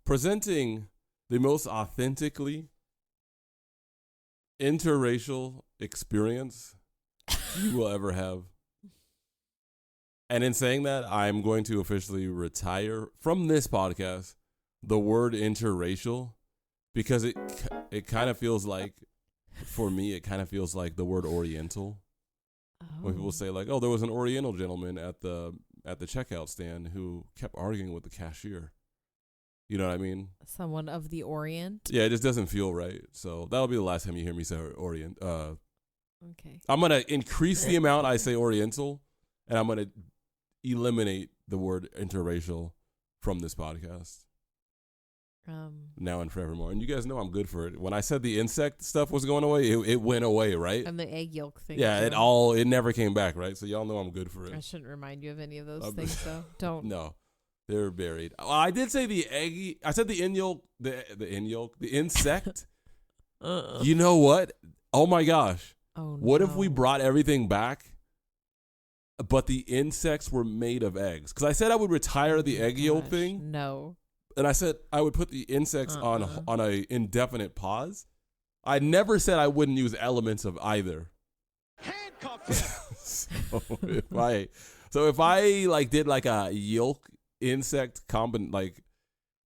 presenting the most authentically interracial experience you will ever have. And in saying that, I'm going to officially retire from this podcast the word interracial, because it kind of feels like, for me, it kind of feels like the word Oriental. When people say like, "Oh, there was an Oriental gentleman at the checkout stand who kept arguing with the cashier." You know what I mean? Someone of the Orient. Yeah, it just doesn't feel right. So that'll be the last time you hear me say Orient. Okay. I'm gonna increase the amount I say Oriental, and I'm gonna eliminate the word interracial from this podcast. Now and forevermore. And you guys know I'm good for it. When I said the insect stuff was going away, it went away, right? And the egg yolk thing. Yeah, it never came back, right? So y'all know I'm good for it. I shouldn't remind you of any of those things, though. Don't. No, they're buried. Oh, I did say the eggy. I said the the insect. You know what? Oh my gosh. Oh, what if we brought everything back, but the insects were made of eggs? Because I said I would retire the egg yolk thing. No. And I said I would put the insects on a indefinite pause. I never said I wouldn't use elements of either. Handcuff him. so if I like did like a yolk insect like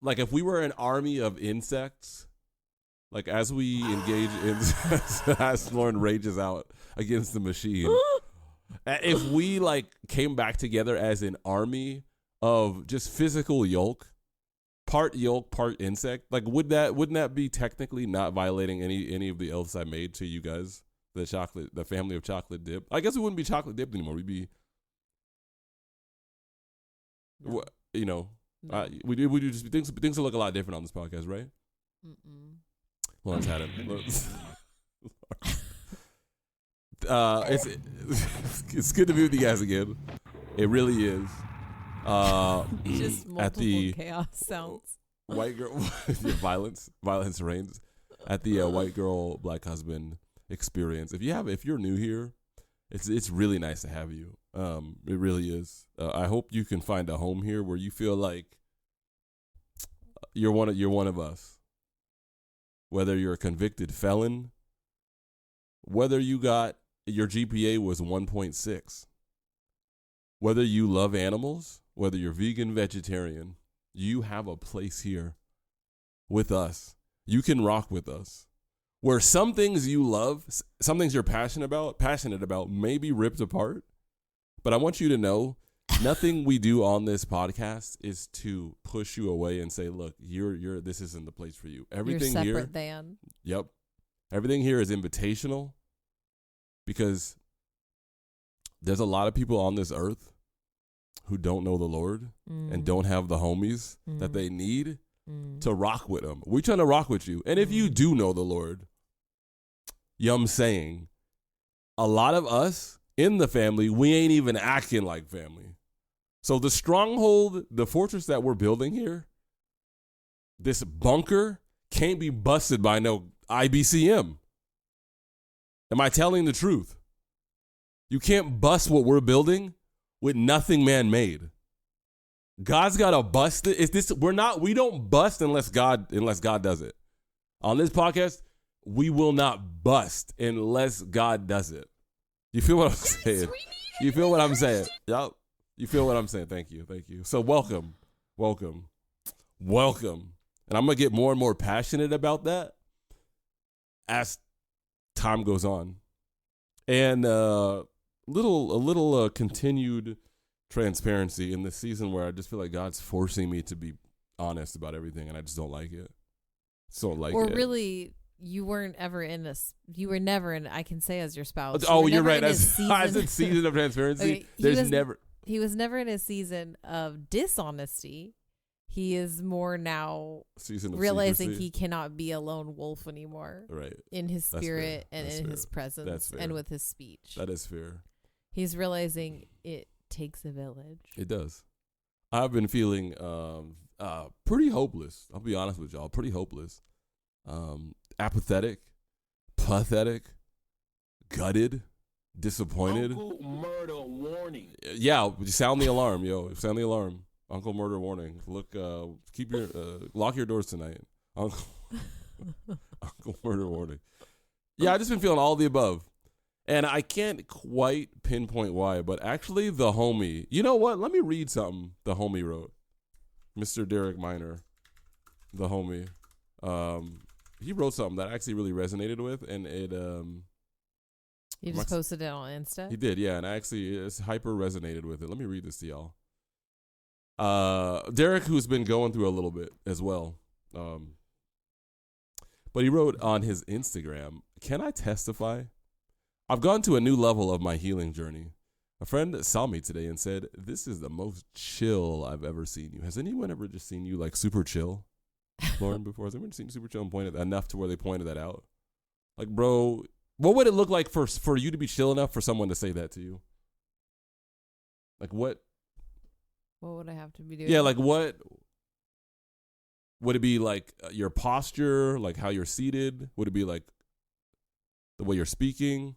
if we were an army of insects, like as we engage in as Lauren rages out against the machine, if we like came back together as an army of just physical yolk, part insect, like wouldn't that be technically not violating any of the oaths I made to you guys? The family of chocolate dip. I guess it wouldn't be chocolate dipped anymore. We'd be, No. No. We do just things will look a lot different on this podcast, right? Lawrence had it. It's good to be with you guys again. It really is. Just multiple at the chaos sounds. White girl violence reigns at the white girl black husband experience. If you're new here, it's really nice to have you. It really is. I hope you can find a home here where you feel like you're one of us. Whether you're a convicted felon, whether your GPA was 1.6, whether you love animals, whether you're vegan, vegetarian, you have a place here with us. You can rock with us. Where some things you love, some things you're passionate about may be ripped apart. But I want you to know, nothing we do on this podcast is to push you away and say, look, this isn't the place for you. Everything you're here. Separate than. Yep. Everything here is invitational, because there's a lot of people on this earth who don't know the Lord and don't have the homies that they need to rock with them. We're trying to rock with you. And if you do know the Lord, I'm saying, a lot of us in the family, we ain't even acting like family. So the stronghold, the fortress that we're building here, this bunker can't be busted by no IBCM. Am I telling the truth? You can't bust what we're building with nothing man-made. God's got to bust it. We don't bust unless God does it. On this podcast, we will not bust unless God does it. You feel what I'm saying? You feel what I'm saying? Yep. You feel what I'm saying? Thank you. So welcome. And I'm going to get more and more passionate about that as time goes on. And a little continued transparency in this season where I just feel like God's forcing me to be honest about everything, and I just don't like it. Really, you weren't ever in you were never in, I can say as your spouse. You're right. I said season of transparency. Okay, he was never in a season of dishonesty. He is more now realizing secrecy. He cannot be a lone wolf anymore. Right. In his spirit and in his presence and with his speech. That is fair. He's realizing it takes a village. It does. I've been feeling pretty hopeless. I'll be honest with y'all. Pretty hopeless. Apathetic. Pathetic. Gutted. Disappointed. Uncle murder warning. Yeah. Sound the alarm, yo. Sound the alarm. Uncle Murder warning. Look, keep your lock your doors tonight. Uncle Murder warning. Yeah, I just been feeling all the above. And I can't quite pinpoint why, but actually the homie, you know what? Let me read something the homie wrote. Mr. Derek Minor, the homie. He wrote something that I actually really resonated with, and it You just posted it on Insta? He did, yeah, and actually it's hyper resonated with it. Let me read this to y'all. Derek, who's been going through a little bit as well. But he wrote on his Instagram, "Can I testify? I've gone to a new level of my healing journey. A friend saw me today and said, 'This is the most chill I've ever seen you.'" Has anyone ever just seen you like super chill, Lauren, before? Has anyone seen you super chill and pointed enough to where they pointed that out? Like, bro, what would it look like for you to be chill enough for someone to say that to you? Like, what? What would I have to be doing? Yeah, like what? Would it be like your posture, like how you're seated? Would it be like the way you're speaking?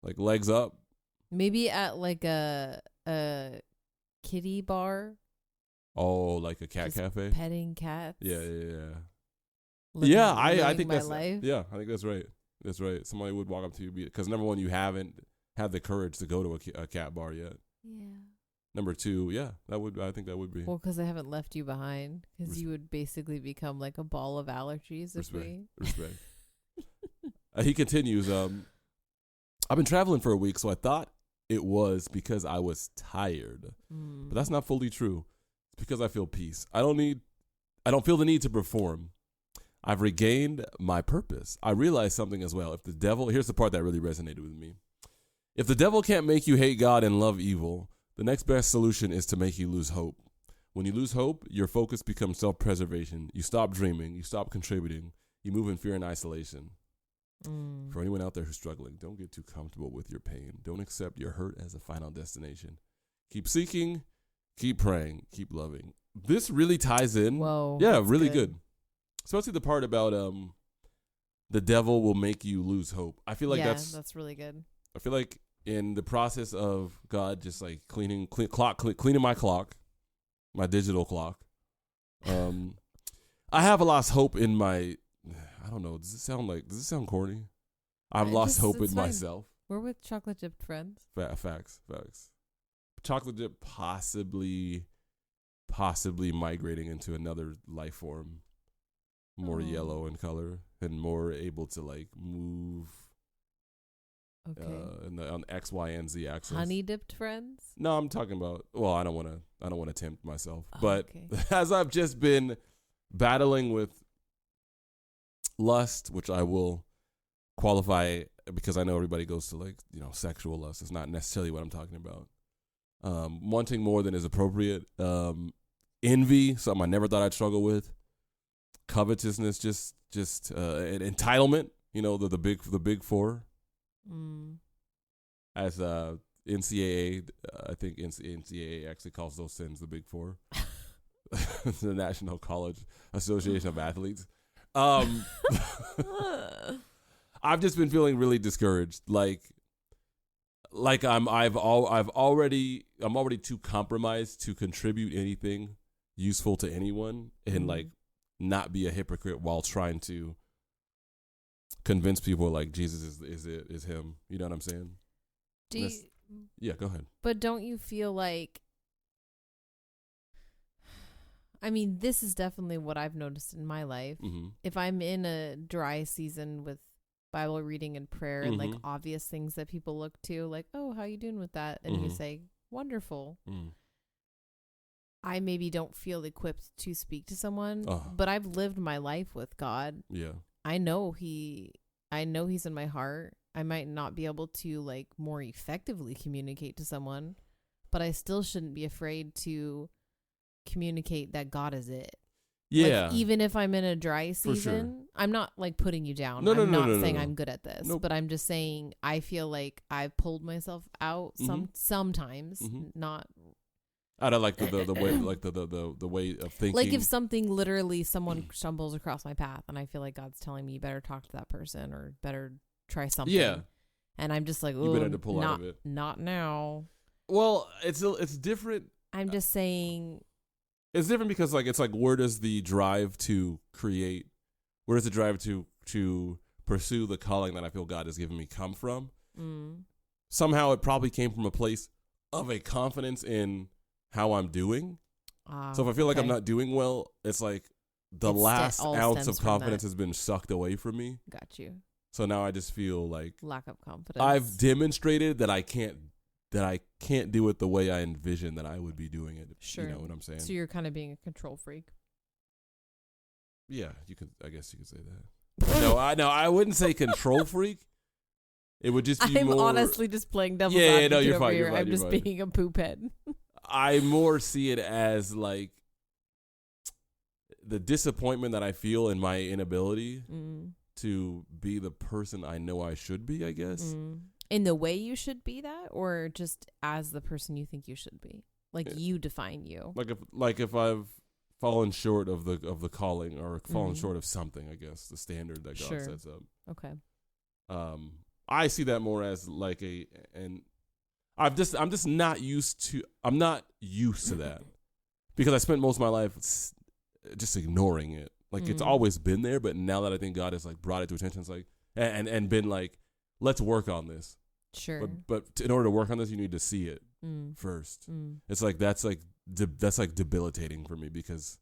Like legs up? Maybe at like a kitty bar. Oh, like a cat just cafe? Petting cats. Yeah. I think that's life. Yeah, I think that's right. That's right. Somebody would walk up to you because number one, you haven't had the courage to go to a cat bar yet. Yeah. Number two, yeah, I think that would be. Well, because they haven't left you behind, because you would basically become like a ball of allergies. Respect. He continues. I've been traveling for a week, so I thought it was because I was tired, but that's not fully true. It's because I feel peace. I don't feel the need to perform. I've regained my purpose. I realized something as well. Here's the part that really resonated with me. If the devil can't make you hate God and love evil, the next best solution is to make you lose hope. When you lose hope, your focus becomes self-preservation. You stop dreaming. You stop contributing. You move in fear and isolation. For anyone out there who's struggling, don't get too comfortable with your pain. Don't accept your hurt as a final destination. Keep seeking, keep praying, keep loving. This really ties in. Whoa. Yeah, really good. Especially the part about the devil will make you lose hope. I feel like that's really good. I feel like in the process of God just like cleaning my clock, my digital clock, I have lost hope in my. I don't know. Does it sound corny? I've lost hope in myself. We're with chocolate dipped friends. Facts. Chocolate dip possibly migrating into another life form, more yellow in color and more able to like move. Okay. On X, Y, and Z axis. Honey dipped friends? No, I'm talking about. Well, I don't want to tempt myself, but as I've just been battling with lust, which I will qualify because I know everybody goes to like sexual lust. It's not necessarily what I'm talking about. Wanting more than is appropriate. Envy, something I never thought I'd struggle with. Covetousness, just an entitlement. The big four. As NCAA, I think NCAA actually calls those sins the big four. The National College Association of Athletes. I've just been feeling really discouraged. I'm already too compromised to contribute anything useful to anyone and like not be a hypocrite while trying to convince people like Jesus is him. You know what I'm saying? Yeah, go ahead. But don't you feel like, I mean, this is definitely what I've noticed in my life. Mm-hmm. If I'm in a dry season with Bible reading and prayer and like obvious things that people look to, like, oh, how you doing with that? And you say, wonderful. I maybe don't feel equipped to speak to someone, but I've lived my life with God. Yeah. I know he's in my heart. I might not be able to like more effectively communicate to someone, but I still shouldn't be afraid to communicate that God is it. Yeah. Like, even if I'm in a dry season, sure. I'm not like putting you down. I'm not saying I'm good at this, but I'm just saying I feel like I've pulled myself out sometimes, not out of like the way like the way of thinking. Like if someone stumbles across my path and I feel like God's telling me you better talk to that person or better try something. Yeah. And I'm just like, you better to pull out of it. Not now. Well, it's different. I'm just saying. It's different because it's like where does the drive to create, where does the drive to pursue the calling that I feel God has given me come from? Somehow it probably came from a place of a confidence in how I'm doing. So if I feel like I'm not doing well, it's like the last ounce of confidence has been sucked away from me. Got you. So now I just feel like lack of confidence. I've demonstrated that I can't do it the way I envision that I would be doing it. Sure. You know what I'm saying? So you're kind of being a control freak. Yeah, I guess you could say that. No, I wouldn't say control freak. It would just be more. I'm honestly just playing devil's advocate. Yeah, no, you're over fine. here. You're fine. I'm just being a poop head. I more see it as like the disappointment that I feel in my inability to be the person I know I should be, I guess. In the way you should be that, or just as the person you think you should be? Like you define you. Like if I've fallen short of the calling or fallen short of something, I guess, the standard that God sets up. Okay. I see that more as like I'm not used to that because I spent most of my life just ignoring it. Like it's always been there, but now that I think God has like brought it to attention, it's like and been like, let's work on this. Sure. But in order to work on this, you need to see it first. It's like that's debilitating for me because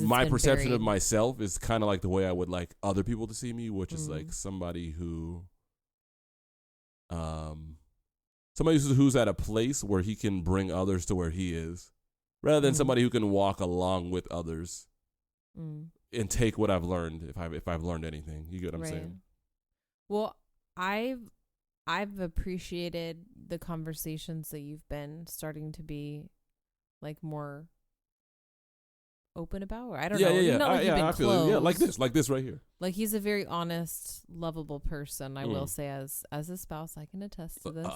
my perception of myself is kind of like the way I would like other people to see me, which is like somebody who's at a place where he can bring others to where he is, rather than somebody who can walk along with others and take what I've learned. If I've learned anything, you get what I'm saying? Well, I've appreciated the conversations that you've been starting to be like more open about, or I don't know. Yeah. Not like you've been I feel it. Yeah, like this right here. Like he's a very honest, lovable person. I will say, as a spouse, I can attest to this.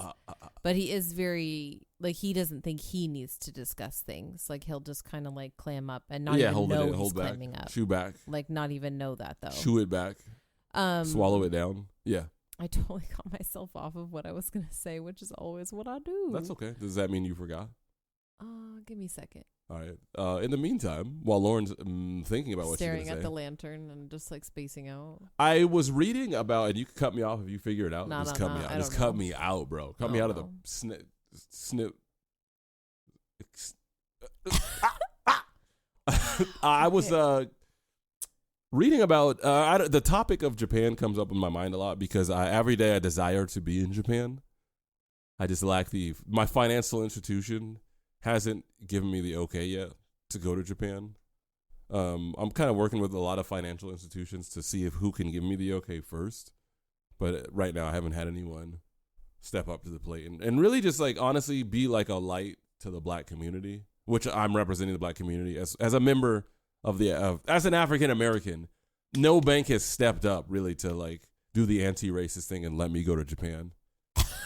But he is very like he doesn't think he needs to discuss things. Like he'll just kind of like clam up and not even know he's clamming up. Chew back. Like not even know that though. Chew it back. Swallow it down. Yeah. I totally got myself off of what I was gonna say, which is always what I do. That's okay. Does that mean you forgot? Give me a second. All right. In the meantime, while Lauren's thinking about what she's staring gonna at say, the lantern and just like spacing out. I was reading about, and you can cut me off if you figure it out. No, cut me out. Just cut me out, bro. Cut me out of the snip. I was reading about the topic of Japan comes up in my mind a lot because every day I desire to be in Japan. I just lack my financial institution hasn't given me the okay yet to go to Japan. I'm kind of working with a lot of financial institutions to see who can give me the okay first. But right now I haven't had anyone step up to the plate and really just like honestly be like a light to the black community, which I'm representing the black community as a member as an African American. No bank has stepped up really to like do the anti-racist thing and let me go to Japan.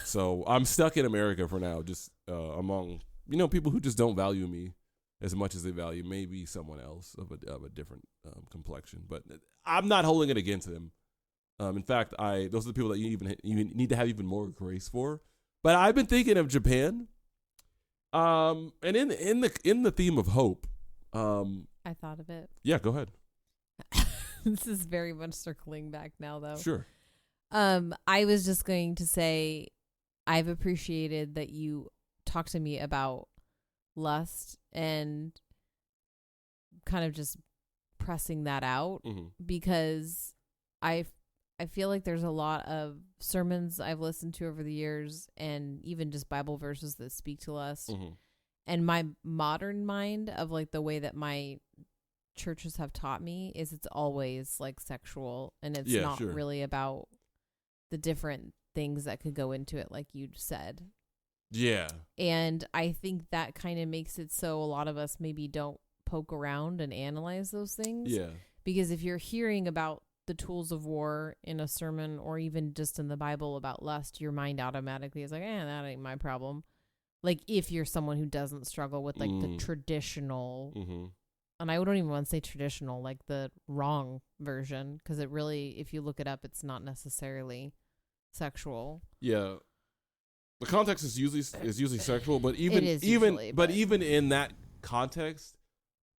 So I'm stuck in America for now, just among people who just don't value me as much as they value maybe someone else of a different complexion. But I'm not holding it against them. In fact, those are the people that you even need to have even more grace for. But I've been thinking of Japan, and in the theme of hope. I thought of it. Yeah, go ahead. This is very much circling back now, though. Sure. I was just going to say, I've appreciated that you talked to me about lust and kind of just pressing that out because I feel like there's a lot of sermons I've listened to over the years and even just Bible verses that speak to lust. And my modern mind of like the way that my churches have taught me is it's always like sexual and it's not really about the different things that could go into it, like you said. Yeah. And I think that kind of makes it so a lot of us maybe don't poke around and analyze those things. Yeah. Because if you're hearing about the tools of war in a sermon or even just in the Bible about lust, your mind automatically is like, that ain't my problem. Like if you're someone who doesn't struggle with like the traditional, and I don't even want to say traditional, like the wrong version, because it really, if you look it up, it's not necessarily sexual. Yeah. the context is usually sexual, but even in that context,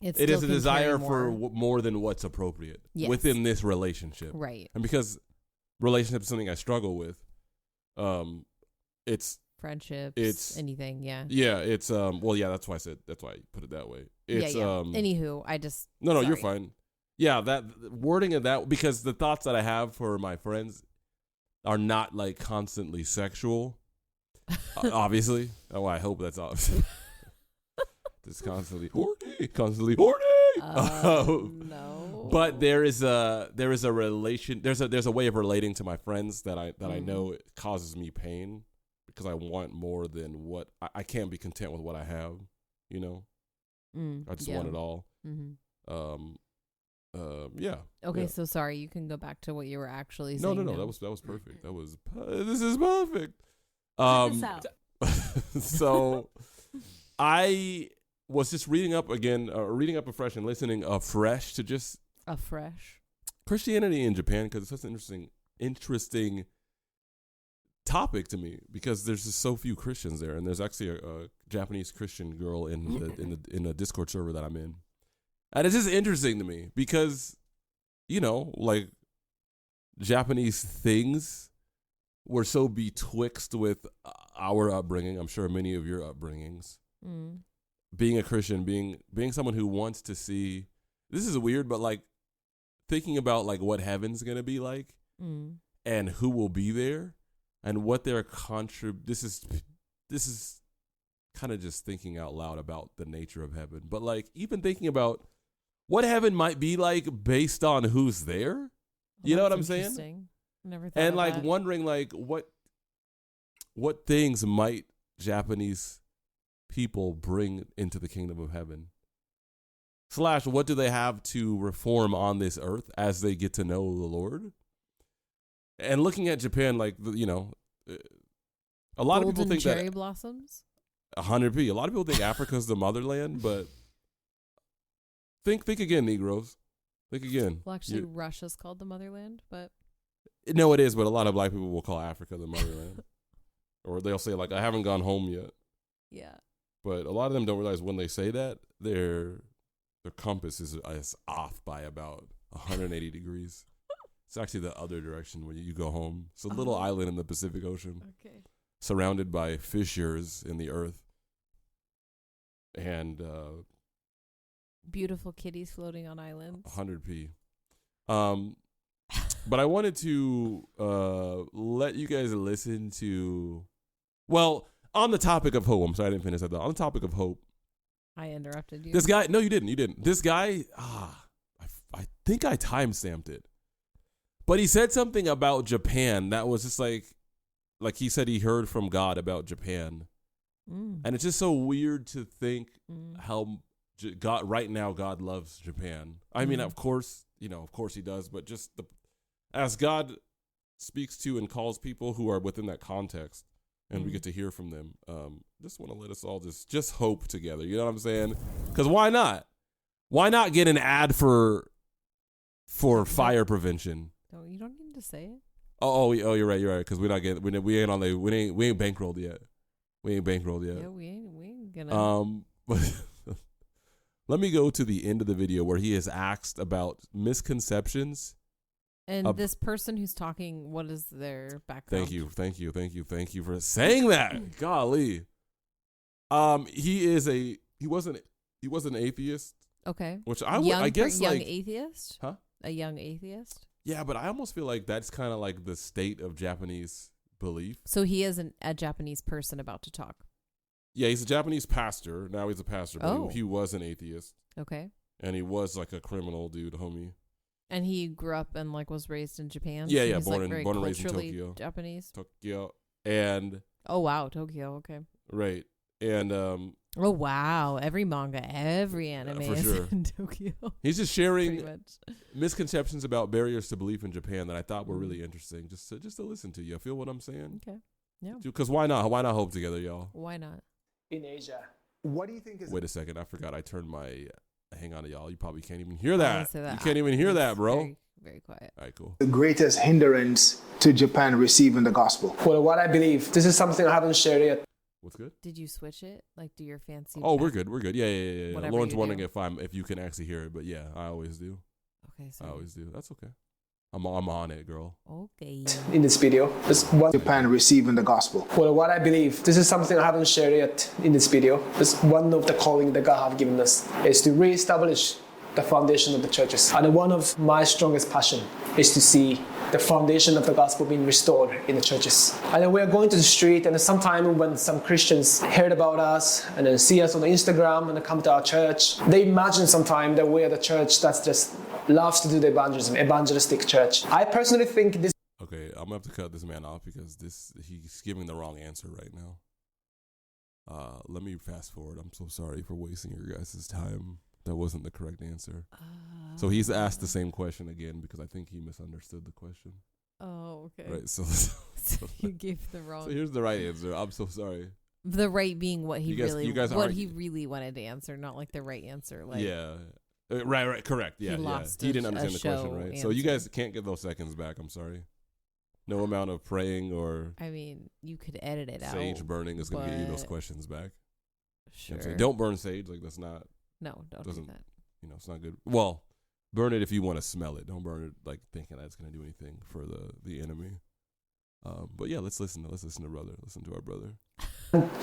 it is a desire for more than what's appropriate within this relationship. Right. And because relationship is something I struggle with, it's friendships, it's anything. Yeah. Yeah. It's that's why I put it that way. It's Anywho, I just no, you're fine. Yeah, that wording of that, because the thoughts that I have for my friends are not like constantly sexual. Obviously. Oh, I hope that's obvious. Just constantly horny. No. But there is a relation. There's a way of relating to my friends that I know it causes me pain, because I want more than what I can't be content with what I have. You know, I just want it all. Mm-hmm. Yeah. Okay, yeah. so sorry. You can go back to what you were actually saying. No. now. That was perfect. This is perfect. This out. So I was just reading up afresh and listening afresh to just afresh Christianity in Japan, because it's such an interesting topic to me, because there's just so few Christians there, and there's actually a Japanese Christian girl in the Discord server that I'm in, and it's just interesting to me because, you know, like, Japanese things were so betwixt with our upbringing. I'm sure many of your upbringings. Being a Christian, being someone who wants to see, this is weird, but like thinking about like what heaven's gonna be like, and who will be there, and what their this is kind of just thinking out loud about the nature of heaven, but like even thinking about what heaven might be like based on who's there. You know what I'm saying? Never thought And of like that. wondering like what things might Japanese people bring into the kingdom of heaven, / what do they have to reform on this earth as they get to know the Lord. And looking at Japan, like, you know, a lot of people think cherry that blossoms. 100p. A lot of people think Africa's the motherland, but think again, Negroes. Think again. Well, actually, Russia's called the motherland, but No, it is, but a lot of black people will call Africa the motherland. Or they'll say, like, I haven't gone home yet. yeah. But a lot of them don't realize when they say that, their compass is off by about 180 degrees. It's actually the other direction when you go home. It's a little island in the Pacific Ocean. Okay. Surrounded by fissures in the earth. And Beautiful kitties floating on islands. 100p. But I wanted to let you guys listen to, well, on the topic of hope. I'm sorry I didn't finish that though. On the topic of hope. I interrupted you. This guy, no, you didn't. This guy, I think I timestamped it. But he said something about Japan that was just like he said he heard from God about Japan. And it's just so weird to think how God right now, God loves Japan. I mean, of course he does, but just as God speaks to and calls people who are within that context, and we get to hear from them. Just want to let us all just hope together. You know what I'm saying? Because why not? Why not get an ad for fire prevention? No, you don't need to say it. Oh, you're right. Because we ain't bankrolled yet. We ain't bankrolled yet. Yeah, we ain't gonna. But let me go to the end of the video where he is asked about misconceptions. And this person who's talking, what is their background? Thank you for saying that. Golly. He wasn't an atheist. Okay. Which I guess young like atheist? Huh? A young atheist? Yeah, but I almost feel like that's kind of like the state of Japanese belief. So he is a Japanese person about to talk. Yeah, he's a Japanese pastor. Now he's a pastor, but he was an atheist. Okay. And he was like a criminal dude, homie. And he grew up and like was raised in Japan. Yeah, so yeah, he's, born like, very and raised in culturally Tokyo. Japanese. Tokyo. And oh wow, Tokyo. Okay. right. And oh wow, every manga, every anime for is sure. in Tokyo. He's just sharing Pretty much. misconceptions about barriers to belief in Japan that I thought were really interesting. Just to listen to you. Feel what I'm saying? Okay. Yeah. Because why not? Why not hope together, y'all? Why not? In Asia. What do you think is Wait a second. I forgot. I turned my. Hang on to y'all. You probably can't even hear that. Say that. You can't even hear that, bro. Very, very quiet. All right, cool. The greatest hindrance to Japan receiving the gospel? Well, what I believe, this is something I haven't shared yet. What's good? Did you switch it? Like, do your fancy? Oh, we're good. We're good. Yeah. Whatever Lauren's you wondering do. if you can actually hear it, but yeah, I always do. Okay, so I always do. That's okay. I'm on it, girl. okay. In this video, there's one. Japan receiving the gospel. Well, what I believe, this is something I haven't shared yet in this video. There's one of the calling that God have given us is to reestablish the foundation of the churches. And one of my strongest passion is to see the foundation of the gospel being restored in the churches. And then we're going to the street, and sometime when some Christians heard about us and then see us on Instagram and they come to our church, they imagine sometime that we are the church that's just loves to do the evangelistic church. I personally think this. Okay, I'm gonna have to cut this man off because he's giving the wrong answer right now. Let me fast forward. I'm so sorry for wasting your guys' time. That wasn't the correct answer. So he's asked the same question again because I think he misunderstood the question. Oh, okay. Right. So You gave the wrong. So here's the right answer. I'm so sorry. The right being what he You guys he really wanted to answer, not like the right answer. Like, yeah. Right. Correct. Yeah. He didn't understand the question, right? So you guys can't get those seconds back. I'm sorry. No amount of praying or I mean, you could edit it out. sage burning is going to get you those but- questions back. You know what I'm Sure. saying? Don't burn sage. Like that's not. No, don't do doesn't- that. It's not good. Well, burn it if you want to smell it. Don't burn it like thinking that it's going to do anything for the enemy. But yeah, let's listen to brother. Listen to our brother.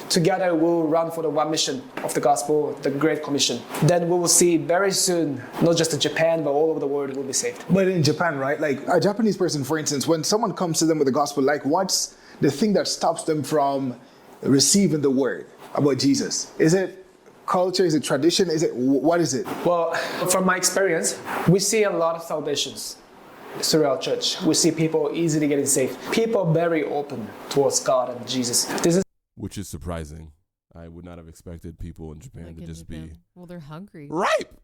Together we'll run for the one mission of the gospel, the Great Commission. Then we will see very soon, not just in Japan, but all over the world will be saved. But in Japan, right? Like a Japanese person, for instance, when someone comes to them with the gospel, like what's the thing that stops them from receiving the word about Jesus? Is it culture? Is it tradition? What is it? Well, from my experience, we see a lot of salvations throughout church. We see people easily getting saved. People are very open towards God and Jesus. This is Which is surprising. I would not have expected people in Japan Like to in just Japan. be Well, they're hungry. ripe.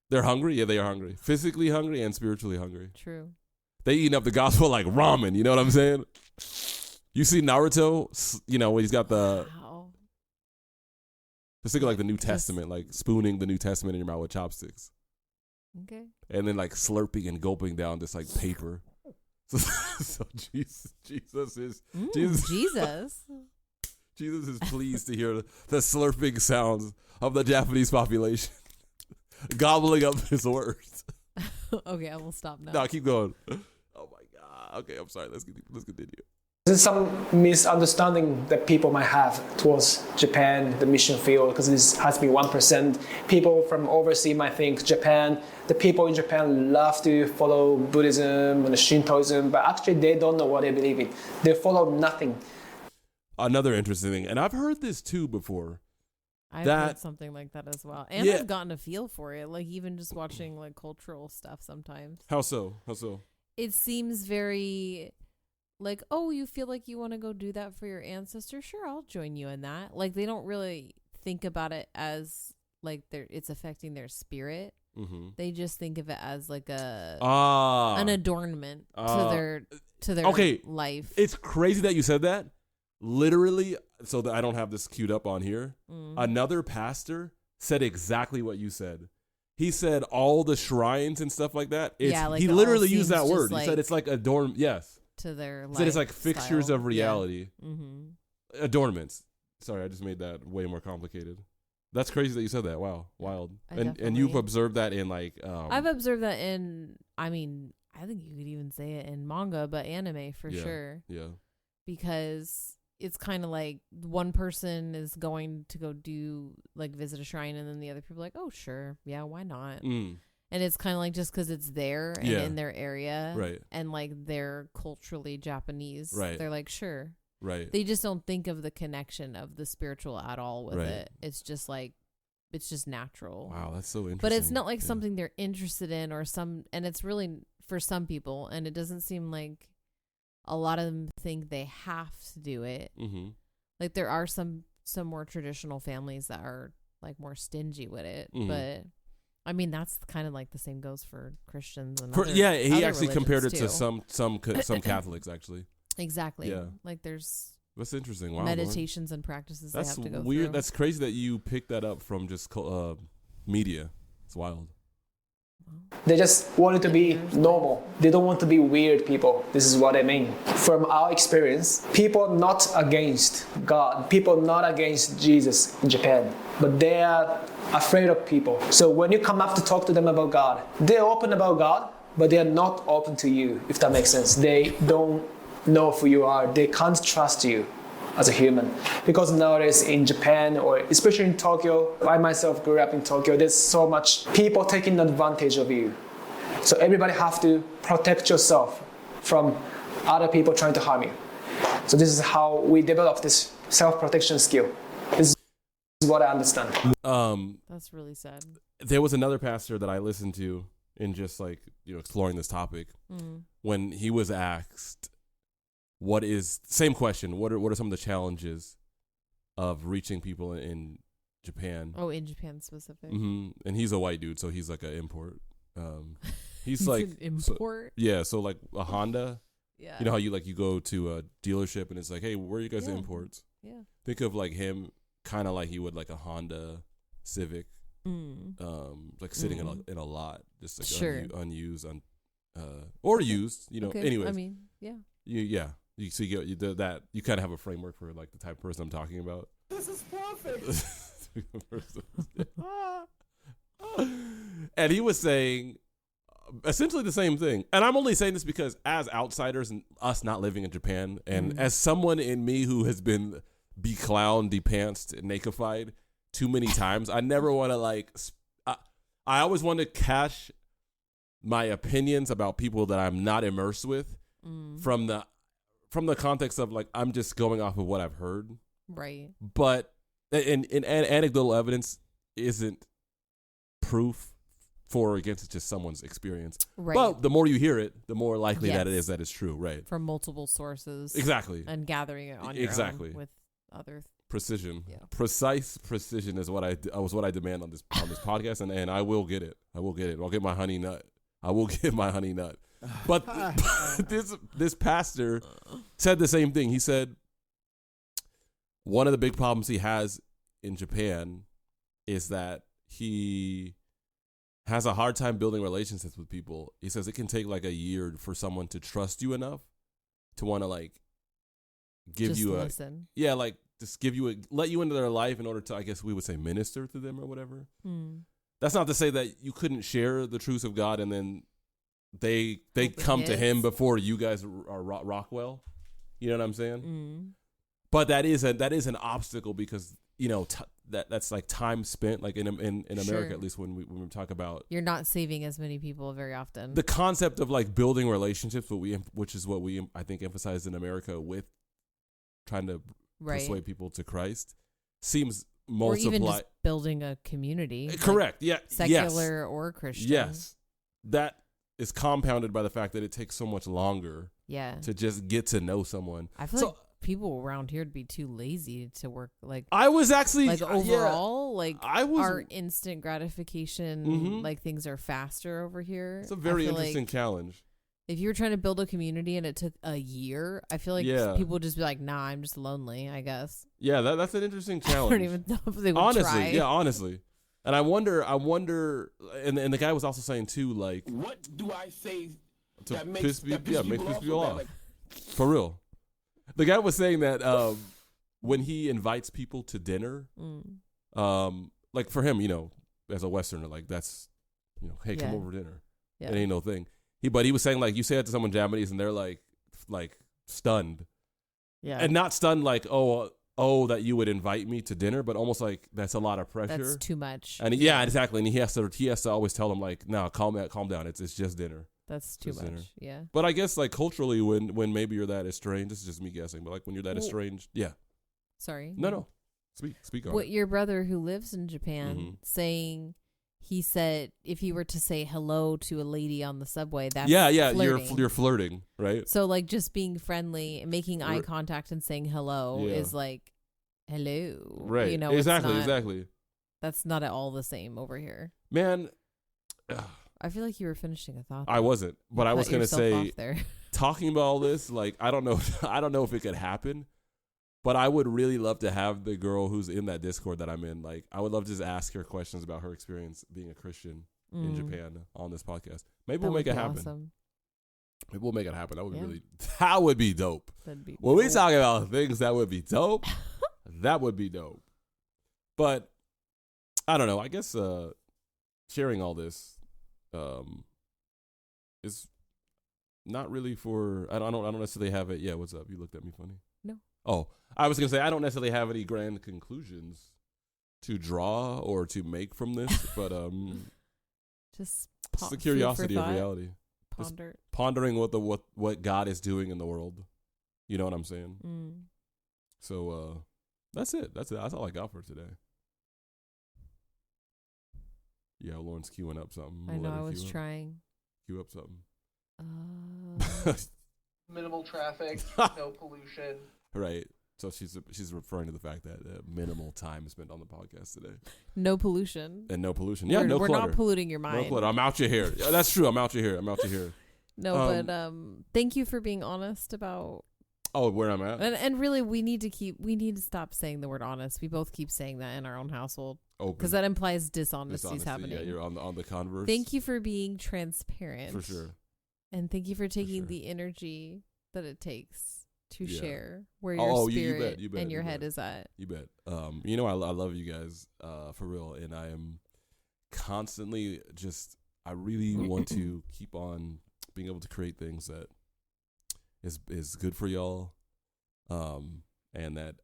They're hungry. Yeah, they are hungry. Physically hungry and spiritually hungry. True. They eating up the gospel like ramen. You know what I'm saying? You see Naruto, when he's got the... Wow. Just think of like the New Testament, like spooning the New Testament in your mouth with chopsticks. Okay. And then like slurping and gulping down this like paper. So Jesus is... Jesus. Jesus is pleased to hear the slurping sounds of the Japanese population gobbling up his words. Okay, I will stop now. No, keep going. Oh my God. Okay, I'm sorry. Let's continue. There's some misunderstanding that people might have towards Japan, the mission field, because this has been 1%. People from overseas might think the people in Japan love to follow Buddhism and Shintoism, but actually they don't know what they believe in. They follow nothing. Another interesting thing, and I've heard this too before. I've heard something like that as well. And Yeah. I've gotten a feel for it, like even just watching like cultural stuff sometimes. How so? It seems very like, oh, you feel like you want to go do that for your ancestors? Sure, I'll join you in that. Like they don't really think about it as like it's affecting their spirit. Mm-hmm. They just think of it as like an adornment to their okay. life. It's crazy that you said that. Literally, so that I don't have this queued up on here. Another pastor said exactly what you said. He said all the shrines and stuff like that. He literally used that word. He said it's like adorn. Yes, to their life. He said it's like fixtures of reality. Yeah. Mm-hmm. Adornments. Sorry, I just made that way more complicated. That's crazy that you said that. Wow, wild. And you've observed that in like. I've observed that in. I mean, I think you could even say it in manga, but anime for sure. Yeah. Because it's kind of like one person is going to go visit a shrine, and then the other people are like, oh, sure. Yeah, why not? And it's kind of like just because it's there and in their area. Right. And like they're culturally Japanese. Right. They're like, sure. Right. They just don't think of the connection of the spiritual at all with it. It's just like, it's just natural. Wow, that's so interesting. But it's not like something they're interested in and it's really for some people, and it doesn't seem like a lot of them think they have to do it. Mm-hmm. Like there are some more traditional families that are like more stingy with it, but I mean that's kind of like the same goes for Christians and he other actually compared it too. to some Catholics actually. Exactly. Yeah. Like there's interesting. Wow, meditations and practices that's they have to go weird. through. That's crazy that you picked that up from just media. It's wild. They just want it to be normal. They don't want to be weird people. This is what I mean. From our experience, people not against God, people not against Jesus in Japan, but they are afraid of people. So when you come up to talk to them about God, they're open about God, but they are not open to you, if that makes sense. They don't know who you are. They can't trust you as a human. Because nowadays in Japan, or especially in Tokyo, I myself grew up in Tokyo, there's so much people taking advantage of you. So everybody have to protect yourself from other people trying to harm you. So this is how we develop this self-protection skill. This is what I understand. That's really sad. There was another pastor that I listened to in just like, exploring this topic when he was asked, same question. What are some of the challenges of reaching people in Japan? Oh, in Japan specific. Mm-hmm. And he's a white dude, so he's like an import. He's like an import. So like a Honda. Yeah. You know how you go to a dealership and it's like, hey, where are you guys imports? Yeah. Think of like him, kind of like he would like a Honda Civic, like sitting in a lot, just like unused, or used. Okay. Anyways. I mean, yeah. You kind of have a framework for like the type of person I'm talking about. This is perfect. And he was saying essentially the same thing. And I'm only saying this because as outsiders and us not living in Japan, and as someone in me who has been beclowned, depantsed, and nakedified too many times, I never want to I always want to cash my opinions about people that I'm not immersed with from the context of like I'm just going off of what I've heard. Right. But and anecdotal evidence isn't proof for or against. It's just someone's experience. Right. But the more you hear it, the more likely that it is that it's true. Right. From multiple sources. Exactly. And gathering it on your own with other precision. Yeah. Precise precision is what I demand on this podcast, and I will get it. I'll get my honey nut. I will get my honey nut. But this pastor said the same thing. He said one of the big problems he has in Japan is that he has a hard time building relationships with people. He says it can take like a year for someone to trust you enough to want to like give you listen. Let you into their life in order to, I guess we would say, minister to them or whatever. That's not to say that you couldn't share the truths of God and then they come to him before you guys are Rockwell. You know what I'm saying? But that is an obstacle because that's like time spent, like in America, at least when we talk about, you're not saving as many people very often. The concept of like building relationships, which is what we I think emphasize in America with trying to persuade people to Christ, seems multiply. Or even just building a community. Correct. Like secular or Christian. Yes. That is compounded by the fact that it takes so much longer. Yeah. To just get to know someone. I feel like people around here would be too lazy to work. Like I was actually overall, our instant gratification, like things are faster over here. It's a very interesting challenge. If you were trying to build a community and it took a year, I feel like people would just be like, "Nah, I'm just lonely." I guess. Yeah, that's an interesting challenge. I don't even know if they would try. Yeah, honestly. And I wonder, and the guy was also saying too, like, what do I say that makes people off? For real. The guy was saying that when he invites people to dinner, like for him, as a Westerner, like that's, hey, come over to dinner. Yeah. It ain't no thing. But he was saying like you say that to someone Japanese and they're like stunned. Yeah. And not stunned like, oh, that you would invite me to dinner, but almost like that's a lot of pressure. That's too much. And exactly. And he has to always tell them like, no, calm down. It's just dinner. That's too much. Dinner. Yeah. But I guess like culturally when maybe you're that estranged, this is just me guessing, but like when you're that estranged, yeah. Sorry. No. Speak on what your brother who lives in Japan saying, he said if he were to say hello to a lady on the subway, that's flirting. You're flirting, right? So like just being friendly and making eye contact and saying hello is like hello, right? Exactly. That's not at all the same over here, man. I feel like you were finishing a thought. I wasn't, but I was gonna say, talking about all this, like I don't know if it could happen. But I would really love to have the girl who's in that Discord that I'm in. Like, I would love to just ask her questions about her experience being a Christian in Japan on this podcast. Maybe we'll make it happen. Awesome. Maybe we'll make it happen. That would be that would be dope. That'd be When we dope. talk about things that would be dope, that would be dope. But I don't know. I guess sharing all this is not really for. I don't necessarily have it. Yeah, what's up? You looked at me funny. No. Oh, I was gonna say I don't necessarily have any grand conclusions to draw or to make from this, but just it's the curiosity of thought. reality. Ponder. Pondering what God is doing in the world. You know what I'm saying? So that's it. That's all I got for today. Yeah, Lauren's queuing up something. I know. I was trying. Queue up something. Minimal traffic, no pollution. Right. So she's referring to the fact that minimal time is spent on the podcast today. No pollution. And no pollution. Yeah, no we're clutter. not polluting your mind. No clutter. I'm out your hair. Yeah, that's true. I'm out your hair. No, but thank you for being honest about. Oh, where I'm at. And really, we need to stop saying the word honest. We both keep saying that in our own household because that implies dishonesty is happening. Yeah, you're on the converse. Thank you for being transparent. For sure. And thank you for taking the energy that it takes to share where your you bet, and your head is at. You bet. You know, I love you guys for real, and I am constantly I really want to keep on being able to create things that is good for y'all, and that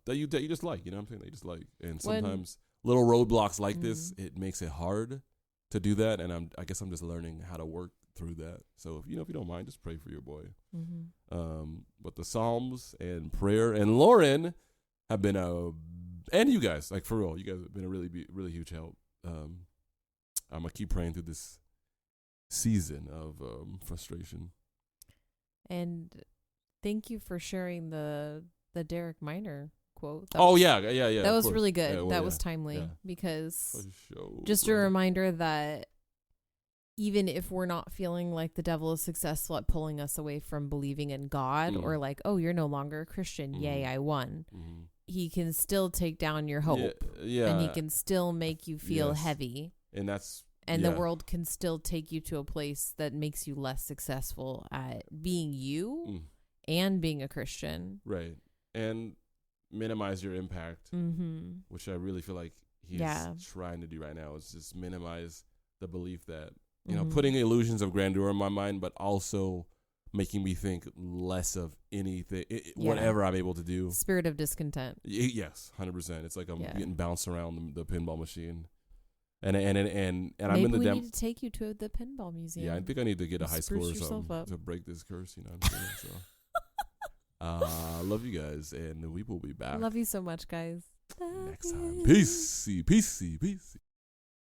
you just like, you know what I'm saying? That you just like, and sometimes little roadblocks like this, it makes it hard to do that, and I guess I'm just learning how to work through that. So if you don't mind, just pray for your boy. But the Psalms and prayer and Lauren have been and you guys, like for real, you guys have been a really huge help. I'm gonna keep praying through this season of frustration. And thank you for sharing the Derek Minor quote. That was really good. That was timely because just a reminder that even if we're not feeling like the devil is successful at pulling us away from believing in God or like, oh, you're no longer a Christian. Yay, I won. He can still take down your hope. Yeah. And he can still make you feel heavy. And the world can still take you to a place that makes you less successful at being you and being a Christian. Right. And minimize your impact, which I really feel like he's trying to do right now, is just minimize the belief that, putting illusions of grandeur in my mind, but also making me think less of anything, whatever I'm able to do. Spirit of discontent. Yes, 100%. It's like I'm getting bounced around the pinball machine. And I'm in the Maybe we need to take you to the pinball museum. Yeah, I think I need to get a high score or something to break this curse. You know what I'm saying? So, love you guys, and we will be back. Love you so much, guys. Next time. Peace.